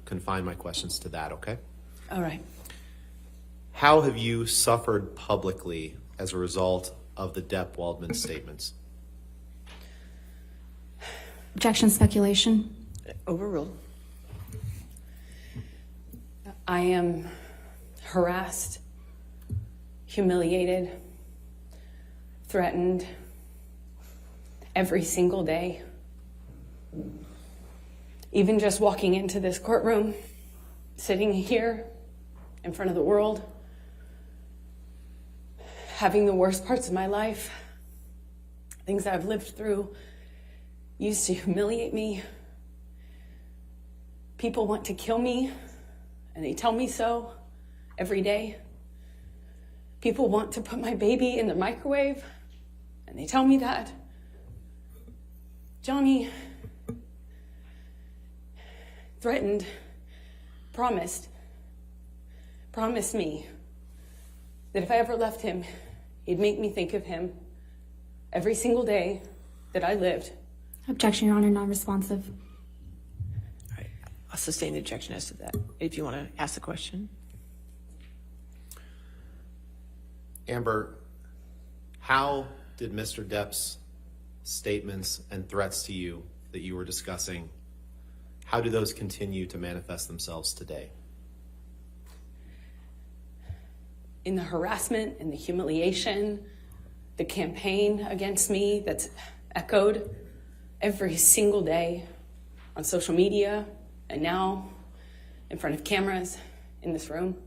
confine my questions to that, okay? All right. How have you suffered publicly as a result of the Depp Waldman statements? Objection, speculation. Overruled. I am harassed, humiliated, threatened every single day. Even just walking into this courtroom, sitting here in front of the world, having the worst parts of my life, things I've lived through, used to humiliate me. People want to kill me, and they tell me so every day. People want to put my baby in the microwave, and they tell me that. Johnny threatened, promised me that if I ever left him, he'd make me think of him every single day that I lived. Objection, Your Honor, non-responsive. All right, I'll sustain the objection as to that. If you want to ask the question. Amber, how did Mr. Depp's statements and threats to you that you were discussing, how do those continue to manifest themselves today? In the harassment and the humiliation, the campaign against me that's echoed every single day on social media and now in front of cameras in this room.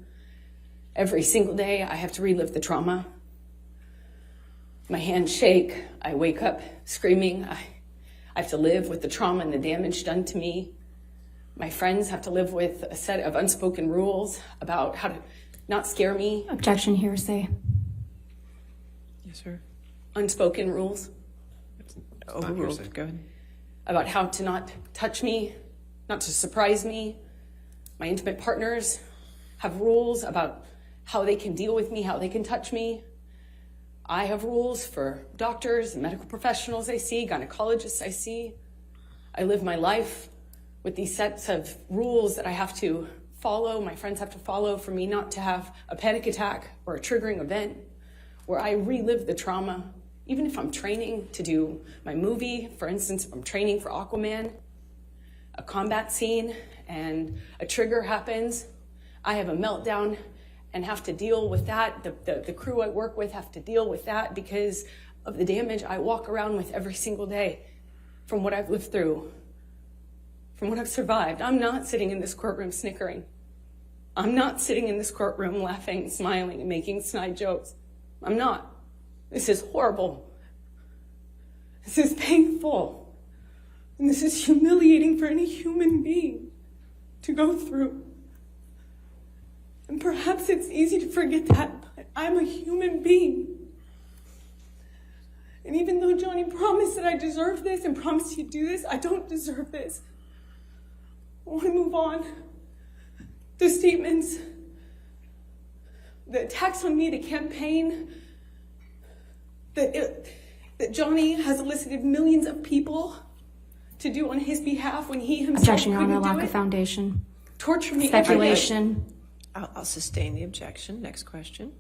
Every single day I have to relive the trauma. My hands shake. I wake up screaming. I have to live with the trauma and the damage done to me. My friends have to live with a set of unspoken rules about how to not scare me. Objection, hearsay. Yes, sir. Unspoken rules Overruled. Go ahead. about how to not touch me, not to surprise me. My intimate partners have rules about how they can deal with me, how they can touch me. I have rules for doctors and medical professionals I see, gynecologists I see. I live my life with these sets of rules that I have to follow, my friends have to follow for me not to have a panic attack or a triggering event where I relive the trauma. Even if I'm training to do my movie, for instance, if I'm training for Aquaman, a combat scene and a trigger happens, I have a meltdown and have to deal with that. The crew I work with have to deal with that because of the damage I walk around with every single day from what I've lived through, from what I've survived. I'm not sitting in this courtroom snickering. I'm not sitting in this courtroom laughing, smiling, and making snide jokes. I'm not. This is horrible. This is painful. And this is humiliating for any human being to go through. And perhaps it's easy to forget that, but I'm a human being. And even though Johnny promised that I deserve this and promised he'd do this, I don't deserve this. I want to move on. The statements, the attacks on me, the campaign, that Johnny has elicited millions of people to do on his behalf when he himself Objection, Your Honor, couldn't do lack it. of foundation. Torture me every day. Speculation. I'll sustain the objection. Next question.